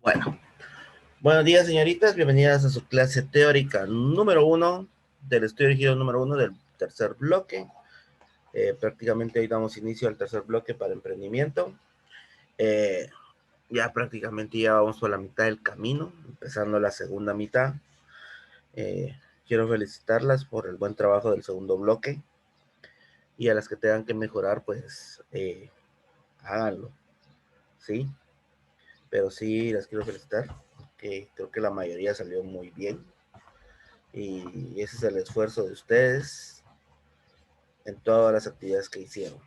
Bueno, buenos días, señoritas. Bienvenidas a su clase teórica número 1 del estudio dirigido número 1 del tercer bloque. Prácticamente hoy damos inicio al tercer bloque para emprendimiento. Ya prácticamente ya vamos por la mitad del camino, empezando la segunda mitad. Quiero felicitarlas por el buen trabajo del segundo bloque y a las que tengan que mejorar, pues háganlo, ¿sí? Pero sí, las quiero felicitar, que creo que la mayoría salió muy bien. Y ese es el esfuerzo de ustedes en todas las actividades que hicieron,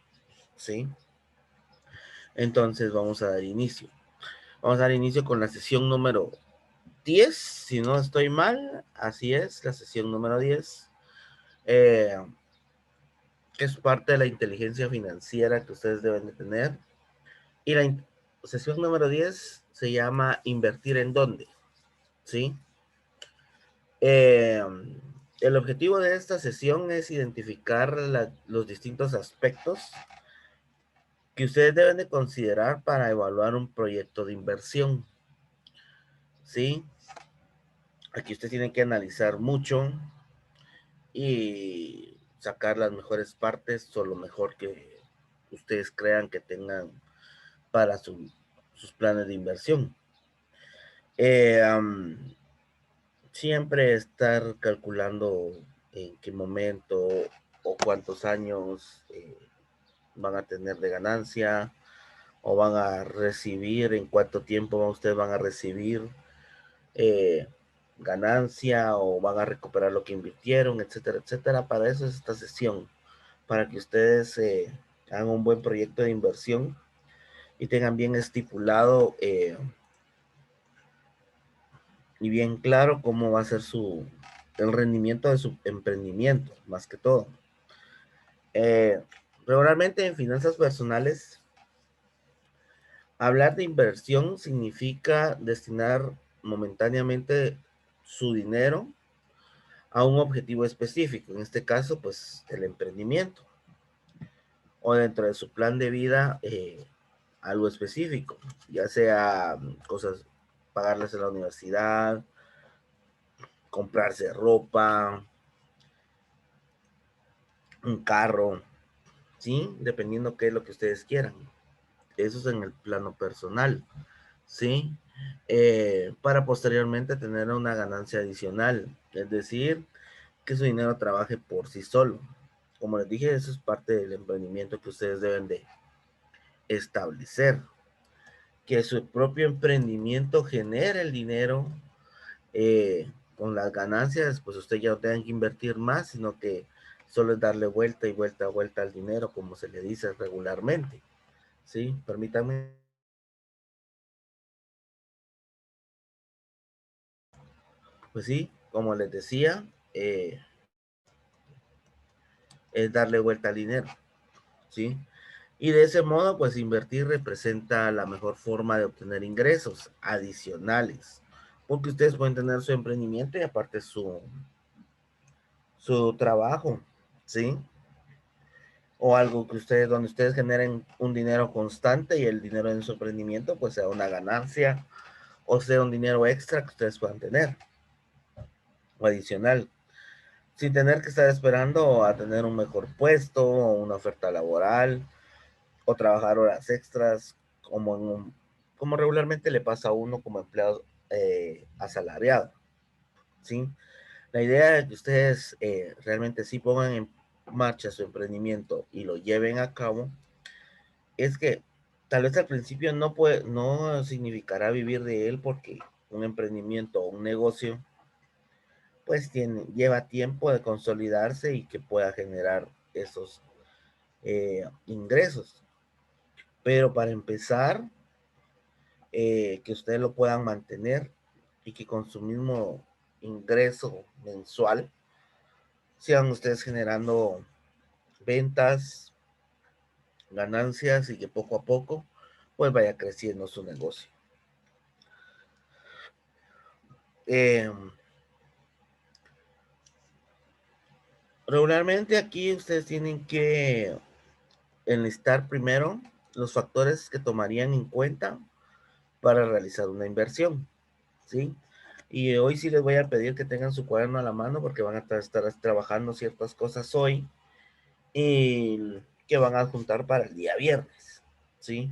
¿sí? Entonces vamos a dar inicio. Vamos a dar inicio con la sesión número 10, si no estoy mal, así es, la sesión número 10, que es parte de la inteligencia financiera que ustedes deben de tener. Y la sesión número 10 se llama Invertir en dónde, ¿sí? Eh, el objetivo de esta sesión es identificar los distintos aspectos que ustedes deben de considerar para evaluar un proyecto de inversión, ¿sí? Aquí usted tiene que analizar mucho y sacar las mejores partes o lo mejor que ustedes crean que tengan para sus planes de inversión. Siempre estar calculando en qué momento o cuántos años van a tener de ganancia o van a recibir, en cuánto tiempo ustedes van a recibir eh, ganancia o van a recuperar lo que invirtieron, etcétera, etcétera. Para eso es esta sesión, para que ustedes hagan un buen proyecto de inversión y tengan bien estipulado y bien claro cómo va a ser el rendimiento de su emprendimiento, más que todo. Regularmente en finanzas personales, hablar de inversión significa destinar momentáneamente su dinero a un objetivo específico, en este caso, pues el emprendimiento, o dentro de su plan de vida, algo específico, ya sea cosas, pagarles en la universidad, comprarse ropa, un carro, ¿sí? Dependiendo qué es lo que ustedes quieran. Eso es en el plano personal, ¿sí? Para posteriormente tener una ganancia adicional, es decir, que su dinero trabaje por sí solo. Como les dije, eso es parte del emprendimiento que ustedes deben de establecer. Que su propio emprendimiento genere el dinero con las ganancias, pues usted ya no tenga que invertir más, sino que solo es darle vuelta y vuelta, vuelta al dinero, como se le dice regularmente. ¿Sí? Permítanme. Pues sí, como les decía, es darle vuelta al dinero. ¿Sí? Y de ese modo, pues invertir representa la mejor forma de obtener ingresos adicionales, porque ustedes pueden tener su emprendimiento y aparte su trabajo, ¿sí? O algo que ustedes, donde ustedes generen un dinero constante y el dinero en su emprendimiento, pues sea una ganancia o sea un dinero extra que ustedes puedan tener o adicional, sin tener que estar esperando a tener un mejor puesto o una oferta laboral o trabajar horas extras como regularmente le pasa a uno como empleado asalariado, ¿sí? La idea de que ustedes realmente sí pongan en marcha su emprendimiento y lo lleven a cabo es que tal vez al principio no significará vivir de él porque un emprendimiento o un negocio pues lleva tiempo de consolidarse y que pueda generar esos ingresos. Pero para empezar, que ustedes lo puedan mantener y que con su mismo ingreso mensual sigan ustedes generando ventas, ganancias y que poco a poco pues vaya creciendo su negocio. Eh, Regularmente aquí ustedes tienen que enlistar primero los factores que tomarían en cuenta para realizar una inversión, ¿sí? Y hoy sí les voy a pedir que tengan su cuaderno a la mano porque van a estar trabajando ciertas cosas hoy y que van a juntar para el día viernes, ¿sí?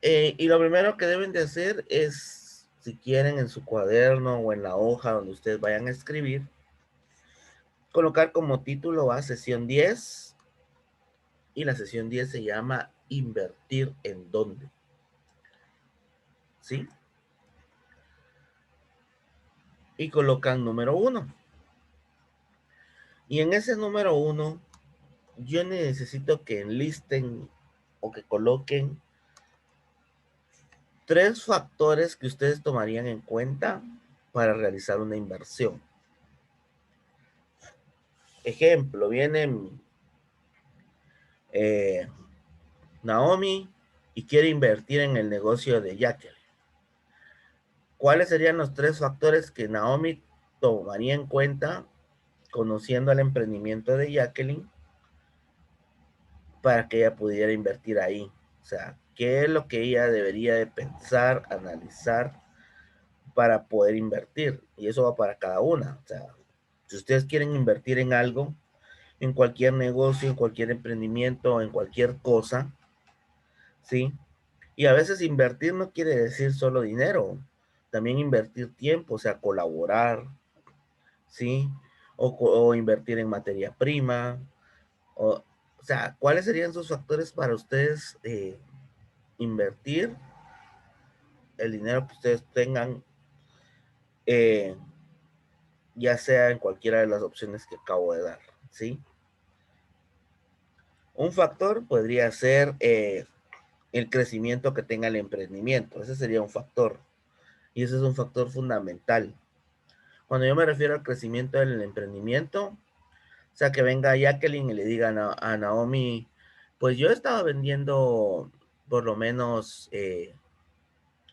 Y lo primero que deben de hacer es, si quieren, en su cuaderno o en la hoja donde ustedes vayan a escribir, colocar como título a sesión 10 y la sesión 10 se llama Invertir en dónde, ¿sí? Y colocan número 1. Y en ese número 1, yo necesito que enlisten o que coloquen 3 factores que ustedes tomarían en cuenta para realizar una inversión. Ejemplo, viene Naomi y quiere invertir en el negocio de Jacqueline. ¿Cuáles serían los 3 factores que Naomi tomaría en cuenta conociendo el emprendimiento de Jacqueline para que ella pudiera invertir ahí? O sea, ¿qué es lo que ella debería de pensar, analizar para poder invertir? Y eso va para cada una. O sea, si ustedes quieren invertir en algo, en cualquier negocio, en cualquier emprendimiento, en cualquier cosa, ¿sí? Y a veces invertir no quiere decir solo dinero, también invertir tiempo, o sea, colaborar, ¿sí? O invertir en materia prima, o sea, ¿cuáles serían sus factores para ustedes invertir el dinero que ustedes tengan, eh, ya sea en cualquiera de las opciones que acabo de dar, ¿sí? Un factor podría ser el crecimiento que tenga el emprendimiento, ese sería un factor, y ese es un factor fundamental. Cuando yo me refiero al crecimiento del emprendimiento, o sea, que venga Jacqueline y le diga a Naomi, pues yo estaba vendiendo por lo menos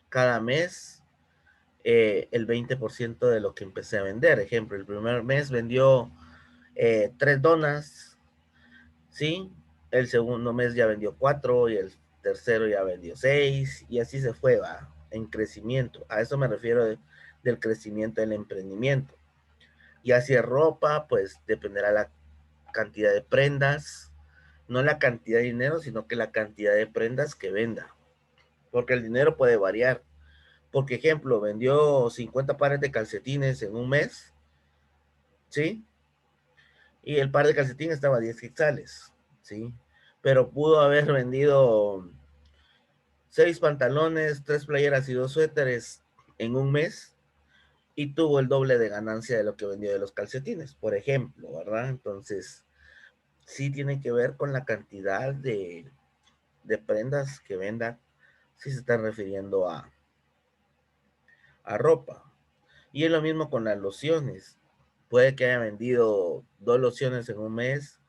cada mes el 20% de lo que empecé a vender. Ejemplo, el primer mes vendió 3 donas, ¿sí? El segundo mes ya vendió 4 y el tercero ya vendió 6 y así se fue, va, en crecimiento. A eso me refiero del crecimiento del emprendimiento. Y hacia ropa, pues dependerá la cantidad de prendas, no la cantidad de dinero, sino que la cantidad de prendas que venda. Porque el dinero puede variar. Porque, ejemplo, vendió 50 pares de calcetines en un mes, ¿sí? Y el par de calcetines estaba a 10 quetzales, ¿sí? Pero pudo haber vendido 6 pantalones, 3 playeras y 2 suéteres en un mes y tuvo el doble de ganancia de lo que vendió de los calcetines, por ejemplo, ¿verdad? Entonces, sí tiene que ver con la cantidad de prendas que venda, si se están refiriendo a ropa. Y es lo mismo con las lociones. Puede que haya vendido 2 lociones en un mes,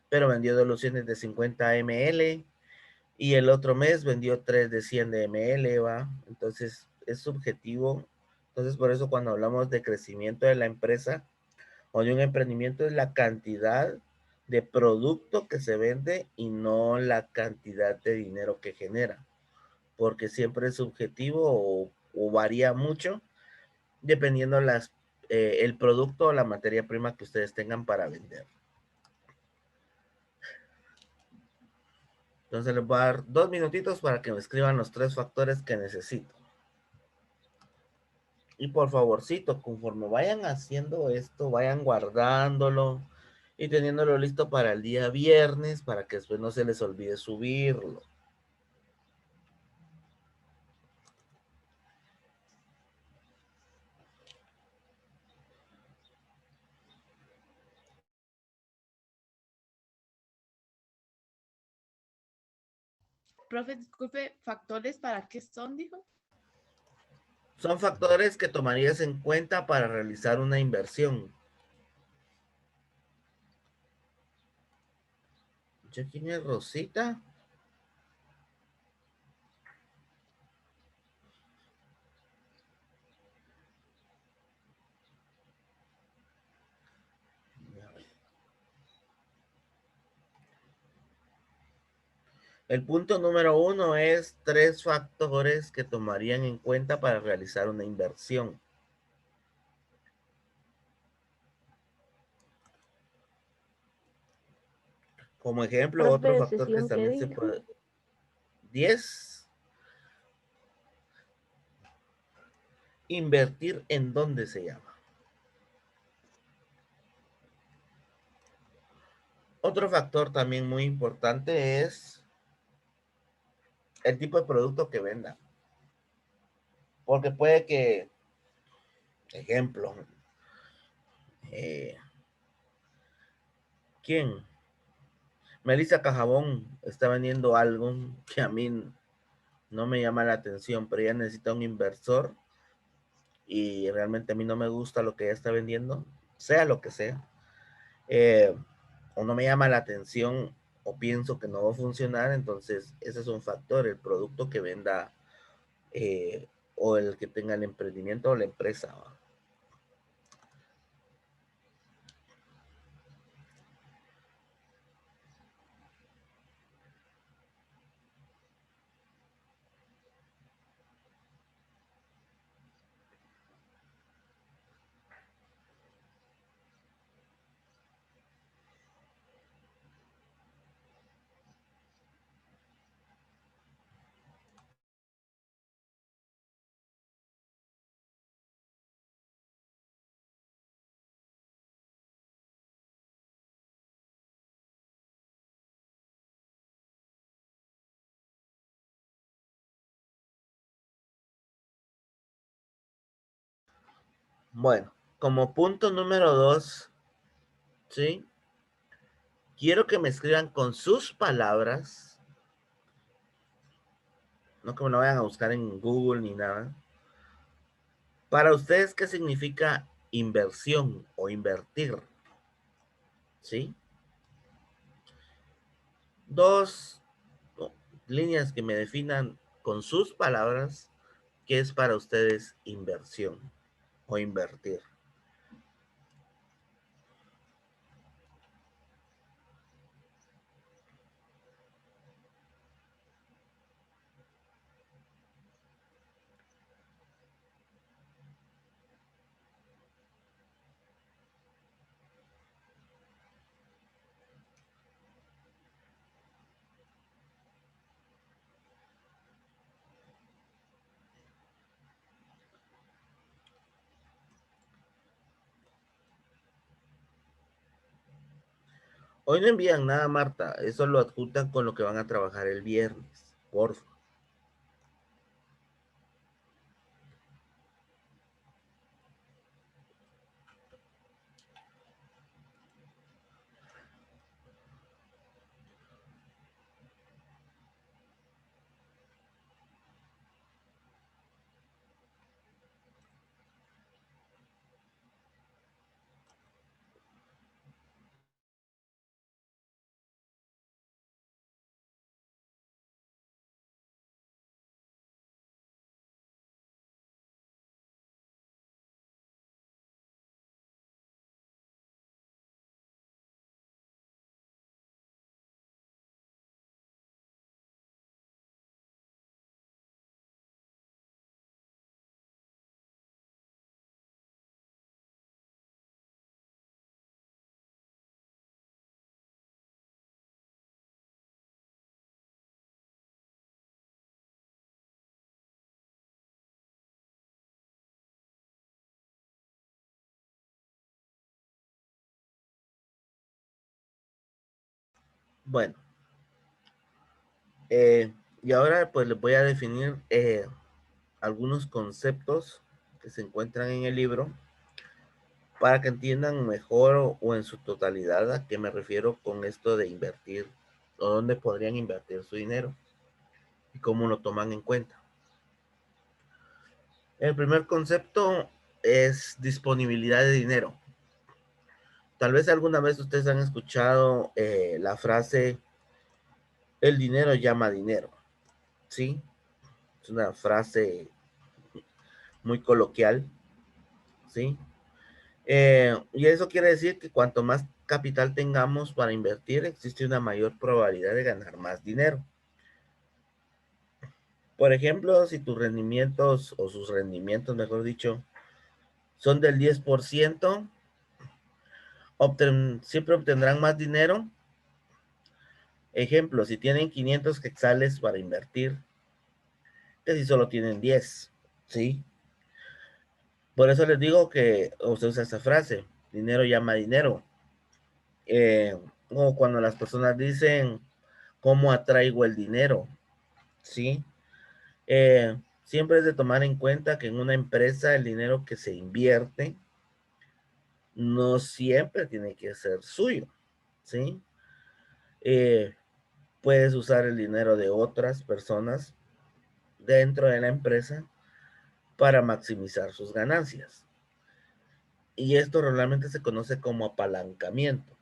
pero vendió 2 lociones de 50 ml y el otro mes vendió 3 de 100 de ml, ¿va? Entonces es subjetivo. Entonces por eso cuando hablamos de crecimiento de la empresa o de un emprendimiento es la cantidad de producto que se vende y no la cantidad de dinero que genera, porque siempre es subjetivo o varía mucho dependiendo el producto o la materia prima que ustedes tengan para vender. Entonces les voy a dar 2 minutitos para que me escriban los 3 factores que necesito. Y por favorcito, conforme vayan haciendo esto, vayan guardándolo y teniéndolo listo para el día viernes para que después no se les olvide subirlo. Profe, disculpe, ¿factores para qué son, dijo? Son factores que tomarías en cuenta para realizar una inversión. ¿Ya quién es Rosita? El punto número 1 es 3 factores que tomarían en cuenta para realizar una inversión. Como ejemplo, otro Profe, factor que sesión, ¿qué también se dijo? puede... 10. Invertir en dónde se llama. Otro factor también muy importante es el tipo de producto que venda. Porque puede que, ejemplo, eh, ¿quién? Melissa Cajabón está vendiendo algo que a mí no me llama la atención, pero ella necesita un inversor y realmente a mí no me gusta lo que ella está vendiendo, sea lo que sea, eh, o no me llama la atención o pienso que no va a funcionar, entonces ese es un factor, el producto que venda o el que tenga el emprendimiento o la empresa. ¿Va? Bueno, como punto número 2, ¿sí? Quiero que me escriban con sus palabras, no que me lo vayan a buscar en Google ni nada. Para ustedes, ¿qué significa inversión o invertir? ¿Sí? Dos líneas que me definan con sus palabras qué es para ustedes inversión o invertir. Hoy no envían nada, Marta. Eso lo adjuntan con lo que van a trabajar el viernes. Por favor. Bueno, y ahora pues les voy a definir algunos conceptos que se encuentran en el libro para que entiendan mejor o en su totalidad a qué me refiero con esto de invertir o dónde podrían invertir su dinero y cómo lo toman en cuenta. El primer concepto es disponibilidad de dinero. Tal vez alguna vez ustedes han escuchado la frase, el dinero llama dinero, ¿sí? Es una frase muy coloquial, ¿sí? Y eso quiere decir que cuanto más capital tengamos para invertir, existe una mayor probabilidad de ganar más dinero. Por ejemplo, si tus rendimientos o sus rendimientos, mejor dicho, son del 10%, siempre obtendrán más dinero. Ejemplo, si tienen 500 quetzales para invertir, que si solo tienen 10, ¿sí? Por eso les digo que usted usa esa frase, dinero llama dinero. O cuando las personas dicen, ¿cómo atraigo el dinero? ¿Sí? Siempre es de tomar en cuenta que en una empresa el dinero que se invierte no siempre tiene que ser suyo, ¿sí? Eh, Puedes usar el dinero de otras personas dentro de la empresa para maximizar sus ganancias. Y esto regularmente se conoce como apalancamiento.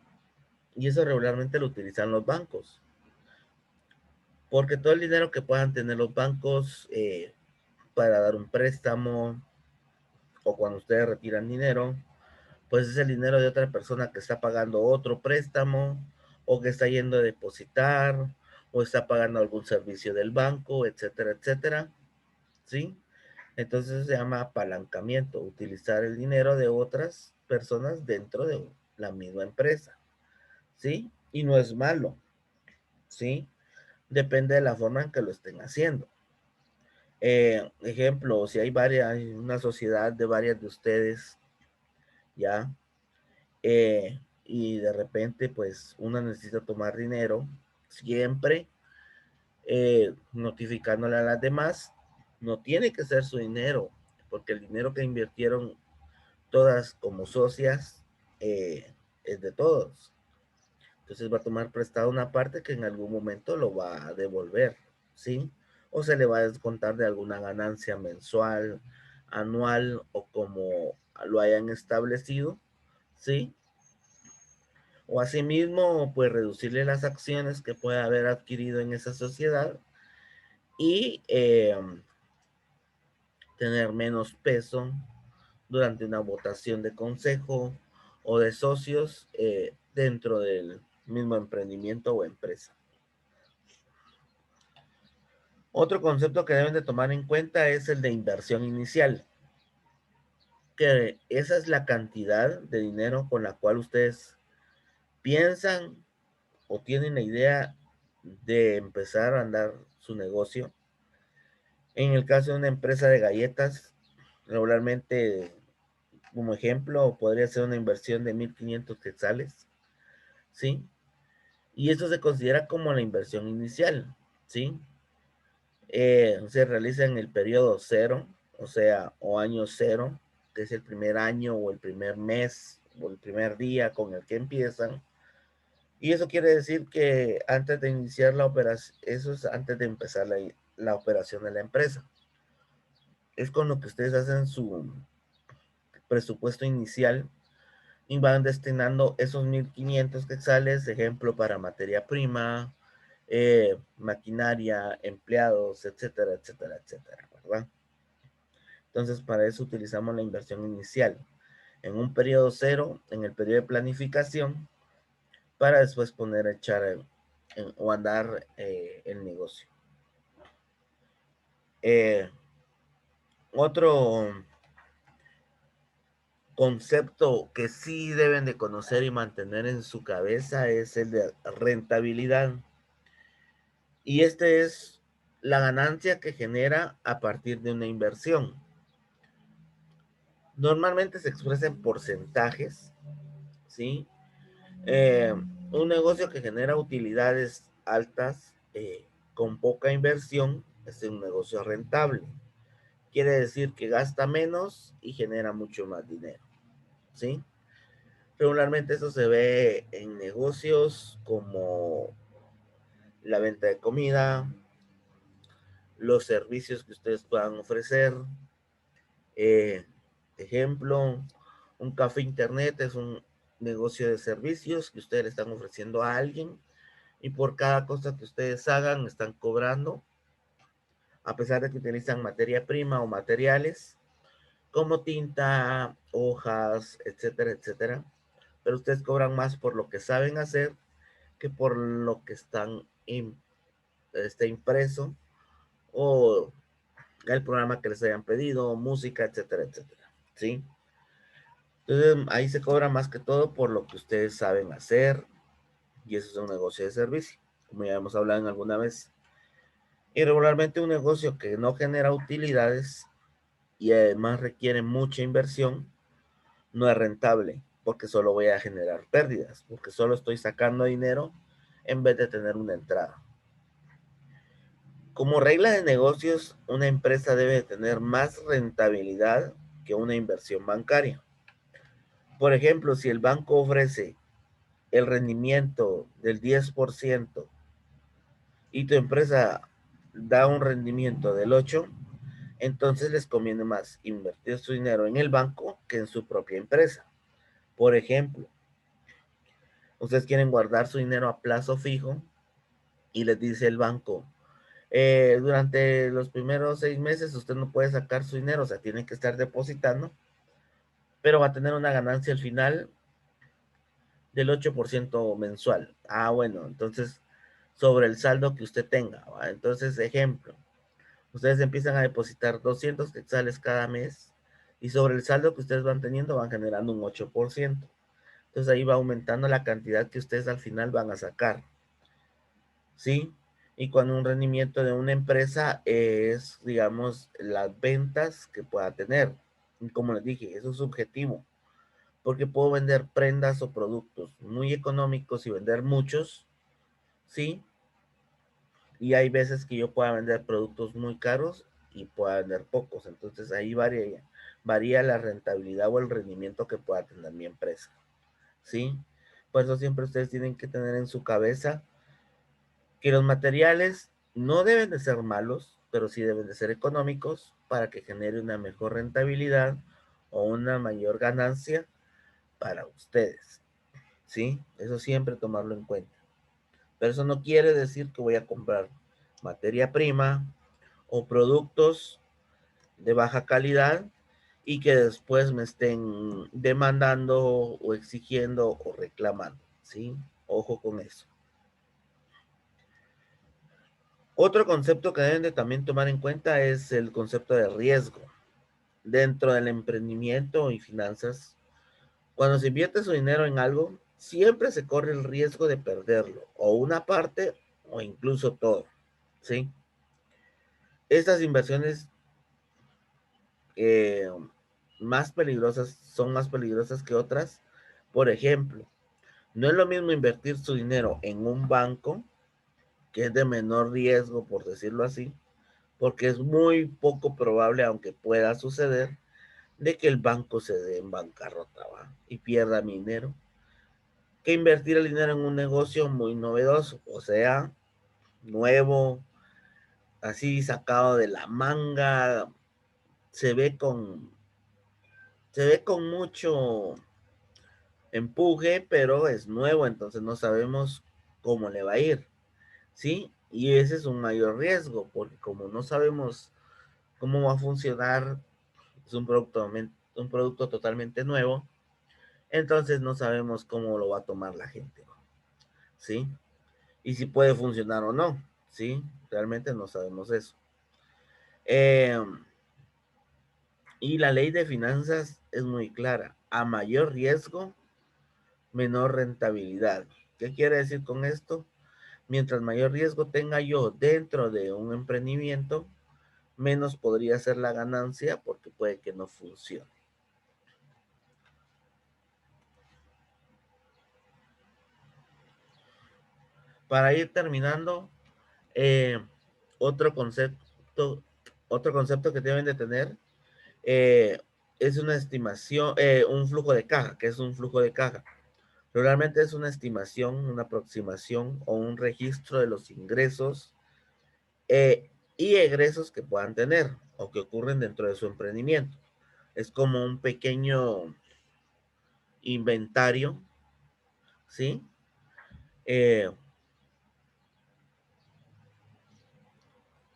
Y eso regularmente lo utilizan los bancos. Porque todo el dinero que puedan tener los bancos para dar un préstamo o cuando ustedes retiran dinero, pues es el dinero de otra persona que está pagando otro préstamo o que está yendo a depositar o está pagando algún servicio del banco, etcétera, etcétera. ¿Sí? Entonces se llama apalancamiento, utilizar el dinero de otras personas dentro de la misma empresa. ¿Sí? Y no es malo. ¿Sí? Depende de la forma en que lo estén haciendo. Ejemplo, si hay una sociedad de varias de ustedes, ya, y de repente, pues, una necesita tomar dinero, siempre notificándole a las demás, no tiene que ser su dinero, porque el dinero que invirtieron todas como socias es de todos. Entonces va a tomar prestado una parte que en algún momento lo va a devolver, ¿sí? O se le va a descontar de alguna ganancia mensual, anual o como lo hayan establecido, ¿sí? O asimismo, pues reducirle las acciones que pueda haber adquirido en esa sociedad y tener menos peso durante una votación de consejo o de socios dentro del mismo emprendimiento o empresa. Otro concepto que deben de tomar en cuenta es el de inversión inicial, que esa es la cantidad de dinero con la cual ustedes piensan o tienen la idea de empezar a andar su negocio. En el caso de una empresa de galletas, regularmente, como ejemplo, podría ser una inversión de 1,500 quetzales, ¿sí? Y eso se considera como la inversión inicial, ¿sí? Se realiza en el periodo cero, o sea, o año cero, que es el primer año o el primer mes o el primer día con el que empiezan. Y eso quiere decir que antes de iniciar la operación, eso es antes de empezar la operación de la empresa. Es con lo que ustedes hacen su presupuesto inicial y van destinando esos 1,500 quetzales, ejemplo, para materia prima, maquinaria, empleados, etcétera, etcétera, etcétera, ¿verdad? Entonces, para eso utilizamos la inversión inicial en un periodo cero, en el periodo de planificación, para después poner a echar o andar el negocio. Eh, Otro concepto que sí deben de conocer y mantener en su cabeza es el de rentabilidad. Y este es la ganancia que genera a partir de una inversión. Normalmente se expresa en porcentajes, ¿sí? Un negocio que genera utilidades altas con poca inversión es un negocio rentable. Quiere decir que gasta menos y genera mucho más dinero, ¿sí? Regularmente eso se ve en negocios como la venta de comida, los servicios que ustedes puedan ofrecer. Eh, Ejemplo, un café internet es un negocio de servicios que ustedes le están ofreciendo a alguien y por cada cosa que ustedes hagan están cobrando, a pesar de que utilizan materia prima o materiales como tinta, hojas, etcétera, etcétera. Pero ustedes cobran más por lo que saben hacer que por lo que está impreso o el programa que les hayan pedido, música, etcétera, etcétera, ¿sí? Entonces, ahí se cobra más que todo por lo que ustedes saben hacer, y eso es un negocio de servicio, como ya hemos hablado en alguna vez. Y regularmente un negocio que no genera utilidades y además requiere mucha inversión, no es rentable, porque solo voy a generar pérdidas, porque solo estoy sacando dinero en vez de tener una entrada. Como regla de negocios, una empresa debe tener más rentabilidad que una inversión bancaria. Por ejemplo, si el banco ofrece el rendimiento del 10% y tu empresa da un rendimiento del 8%, entonces les conviene más invertir su dinero en el banco que en su propia empresa. Por ejemplo, ustedes quieren guardar su dinero a plazo fijo y les dice el banco, durante los primeros 6 meses usted no puede sacar su dinero, o sea, tiene que estar depositando, pero va a tener una ganancia al final del 8% mensual. Ah, bueno, entonces sobre el saldo que usted tenga, ¿va? Entonces, ejemplo, ustedes empiezan a depositar 200 quetzales cada mes y sobre el saldo que ustedes van teniendo van generando un 8%. Entonces ahí va aumentando la cantidad que ustedes al final van a sacar, ¿sí? Y cuando un rendimiento de una empresa es, digamos, las ventas que pueda tener. Y como les dije, eso es subjetivo, porque puedo vender prendas o productos muy económicos y vender muchos, ¿sí? Y hay veces que yo pueda vender productos muy caros y pueda vender pocos. Entonces ahí varía la rentabilidad o el rendimiento que pueda tener mi empresa, ¿sí? Por eso siempre ustedes tienen que tener en su cabeza que los materiales no deben de ser malos, pero sí deben de ser económicos para que genere una mejor rentabilidad o una mayor ganancia para ustedes, ¿sí? Eso siempre tomarlo en cuenta. Pero eso no quiere decir que voy a comprar materia prima o productos de baja calidad y que después me estén demandando o exigiendo o reclamando, ¿sí? Ojo con eso. Otro concepto que deben de también tomar en cuenta es el concepto de riesgo. Dentro del emprendimiento y finanzas, cuando se invierte su dinero en algo, siempre se corre el riesgo de perderlo, o una parte, o incluso todo, ¿sí? Estas inversiones eh, son más peligrosas que otras. Por ejemplo, no es lo mismo invertir su dinero en un banco, que es de menor riesgo, por decirlo así, porque es muy poco probable, aunque pueda suceder, de que el banco se dé en bancarrota, ¿va? Y pierda mi dinero, que invertir el dinero en un negocio muy novedoso, o sea, nuevo, así sacado de la manga, se ve con, se ve con mucho empuje, pero es nuevo, entonces no sabemos cómo le va a ir, ¿sí? Y ese es un mayor riesgo, porque como no sabemos cómo va a funcionar, es un producto totalmente nuevo, entonces no sabemos cómo lo va a tomar la gente, ¿sí? Y si puede funcionar o no, ¿sí? Realmente no sabemos eso. Eh, y la ley de finanzas es muy clara. A mayor riesgo, menor rentabilidad. ¿Qué quiere decir con esto? Mientras mayor riesgo tenga yo dentro de un emprendimiento, menos podría ser la ganancia porque puede que no funcione. Para ir terminando, eh, otro concepto, otro concepto que deben de tener eh, es una estimación, un flujo de caja. ¿Qué es un flujo de caja? Realmente es una estimación, una aproximación o un registro de los ingresos y egresos que puedan tener o que ocurren dentro de su emprendimiento. Es como un pequeño inventario, ¿sí?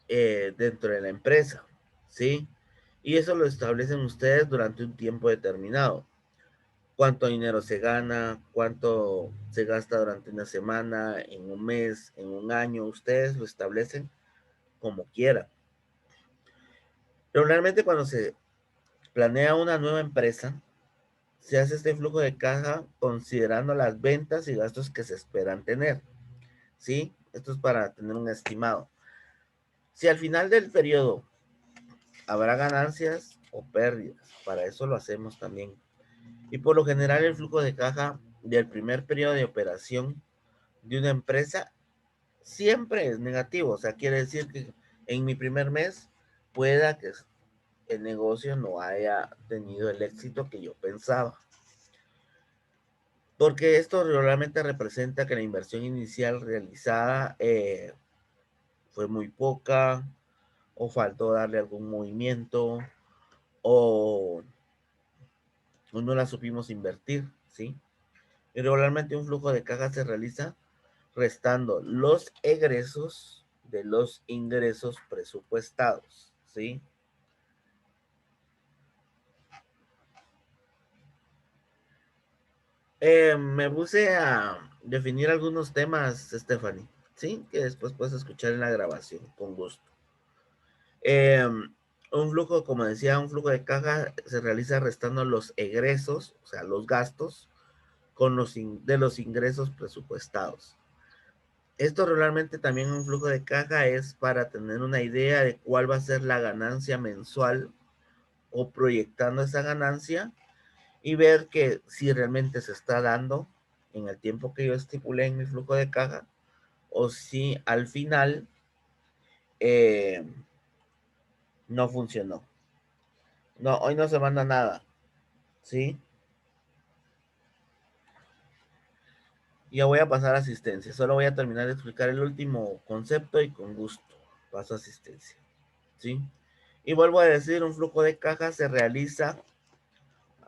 Eh, dentro de la empresa, ¿sí? Y eso lo establecen ustedes durante un tiempo determinado. Cuánto dinero se gana, cuánto se gasta durante una semana, en un mes, en un año, ustedes lo establecen como quieran. Regularmente cuando se planea una nueva empresa, se hace este flujo de caja considerando las ventas y gastos que se esperan tener, ¿sí? Esto es para tener un estimado. Si al final del periodo habrá ganancias o pérdidas, para eso lo hacemos también. Y por lo general el flujo de caja del primer periodo de operación de una empresa siempre es negativo. O sea, quiere decir que en mi primer mes pueda que el negocio no haya tenido el éxito que yo pensaba. Porque esto realmente representa que la inversión inicial realizada fue muy poca, o faltó darle algún movimiento, o no la supimos invertir, ¿sí? Y regularmente un flujo de caja se realiza restando los egresos de los ingresos presupuestados, ¿sí? Me puse a definir algunos temas, Stephanie, ¿sí? Que después puedes escuchar en la grabación, con gusto. Un flujo, como decía, un flujo de caja se realiza restando los egresos, o sea, los gastos, de los ingresos presupuestados. Esto regularmente también un flujo de caja es para tener una idea de cuál va a ser la ganancia mensual o proyectando esa ganancia y ver que si realmente se está dando en el tiempo que yo estipulé en mi flujo de caja o si al final eh, no funcionó. No, hoy no se manda nada, ¿sí? Ya voy a pasar a asistencia. Solo voy a terminar de explicar el último concepto y con gusto paso a asistencia, ¿sí? Y vuelvo a decir, un flujo de caja se realiza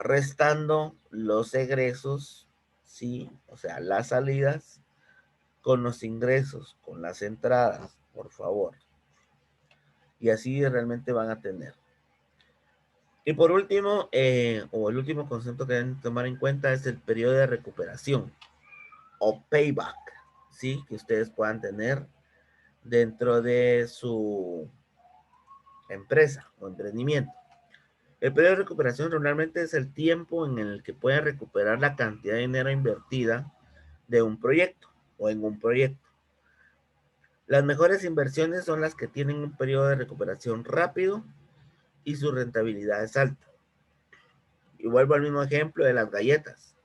restando los egresos, ¿sí? O sea, las salidas con los ingresos, con las entradas, por favor. Y así realmente van a tener. Y por último, o el último concepto que deben tomar en cuenta es el periodo de recuperación o payback, ¿sí? Que ustedes puedan tener dentro de su empresa o emprendimiento. El periodo de recuperación normalmente es el tiempo en el que pueden recuperar la cantidad de dinero invertida de un proyecto o en un proyecto. Las mejores inversiones son las que tienen un periodo de recuperación rápido y su rentabilidad es alta. Y vuelvo al mismo ejemplo de las galletas,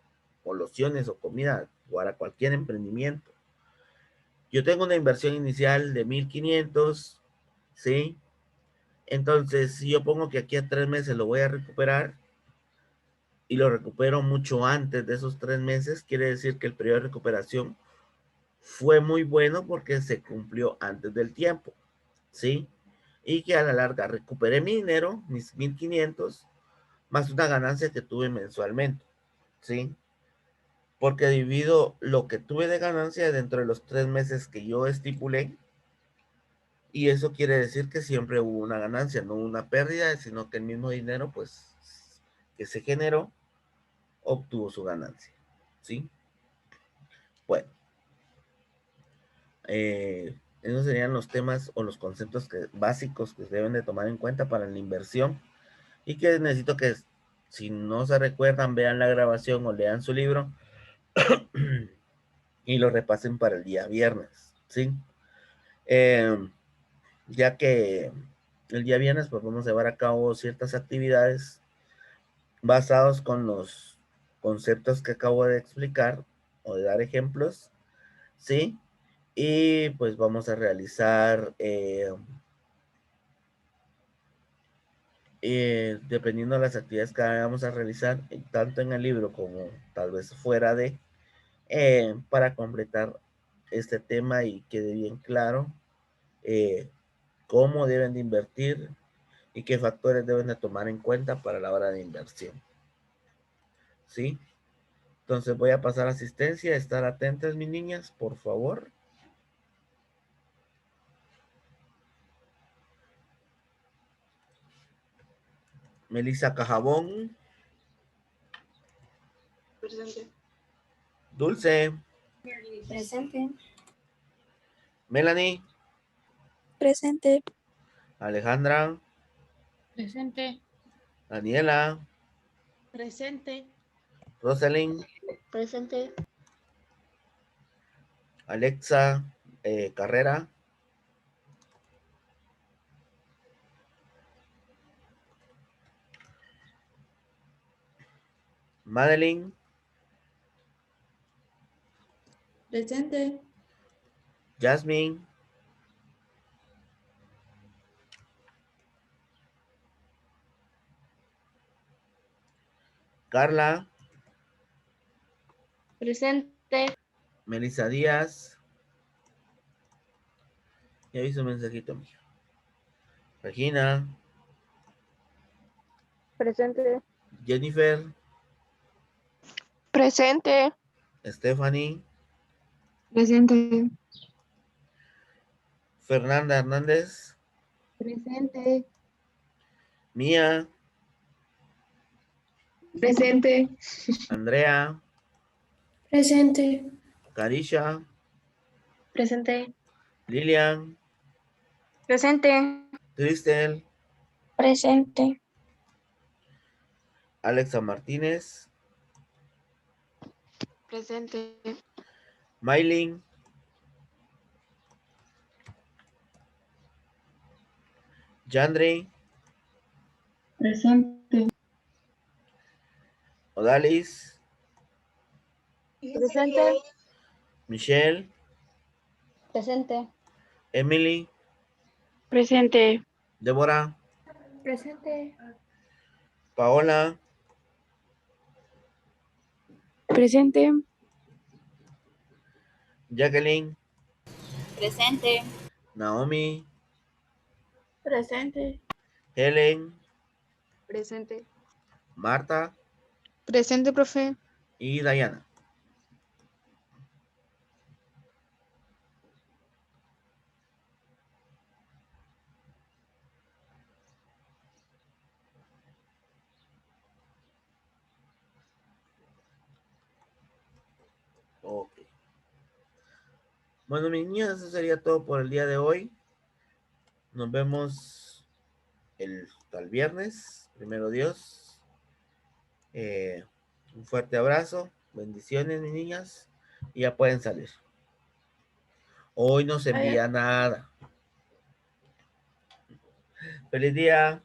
o lociones o comida para cualquier emprendimiento. Yo tengo una inversión inicial de 1,500, ¿sí? Entonces, si yo pongo que aquí a 3 meses lo voy a recuperar y lo recupero mucho antes de esos 3 meses, quiere decir que el periodo de recuperación fue muy bueno porque se cumplió antes del tiempo, ¿sí? Y que a la larga recuperé mi dinero, mis 1,500, más una ganancia que tuve mensualmente, ¿sí? Porque divido lo que tuve de ganancia dentro de los 3 meses que yo estipulé, y eso quiere decir que siempre hubo una ganancia, no una pérdida, sino que el mismo dinero, pues, que se generó, obtuvo su ganancia, ¿sí? Bueno, esos serían los temas o los conceptos básicos que deben de tomar en cuenta para la inversión y que necesito que, si no se recuerdan, vean la grabación o lean su libro y lo repasen para el día viernes, ¿sí? Ya que el día viernes pues vamos a llevar a cabo ciertas actividades basados con los conceptos que acabo de explicar o de dar ejemplos, ¿sí? Y pues vamos a realizar, dependiendo de las actividades que vamos a realizar, tanto en el libro como tal vez fuera de, para completar este tema y quede bien claro eh, cómo deben de invertir y qué factores deben de tomar en cuenta para la hora de inversión, ¿sí? Entonces voy a pasar asistencia, estar atentas, mis niñas, por favor. Melissa Cajabón. Presente. Dulce. Presente. Melanie. Presente. Alejandra. Presente. Daniela, Presente. Rosalind, Presente. Alexa, Carrera, Madeline, Presente. Jasmine, Carla, Presente. Melissa Díaz, ya hizo un mensajito mío. Regina, Presente. Jennifer, Presente. Stephanie, Presente. Fernanda Hernández, Presente. Mía, Presente. Andrea, Presente. Carisha, Presente. Lilian, Presente. Cristel, Presente. Alexa Martínez, Presente. Maylin, Yandri, Presente. Odalis, Presente. Michelle, Presente. Emily, Presente. Débora, Presente. Paola, Presente. Jacqueline, Presente. Naomi, Presente. Helen, Presente. Marta Presente, profe. y Diana. Ok. Bueno, mis niños, eso sería todo por el día de hoy. Nos vemos el viernes, primero Dios. Un fuerte abrazo, bendiciones, mis niñas, y ya pueden salir. Hoy no se envía nada. Feliz día.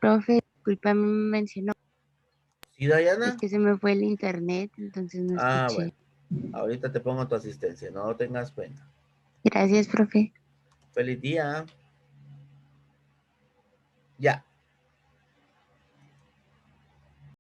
Profe, disculpa, me mencionó. ¿Sí, Es Diana? que se me fue el internet, entonces no Ah, escuché. bueno. Ahorita te pongo tu asistencia, no tengas pena. Gracias, profe. Feliz día. Ya.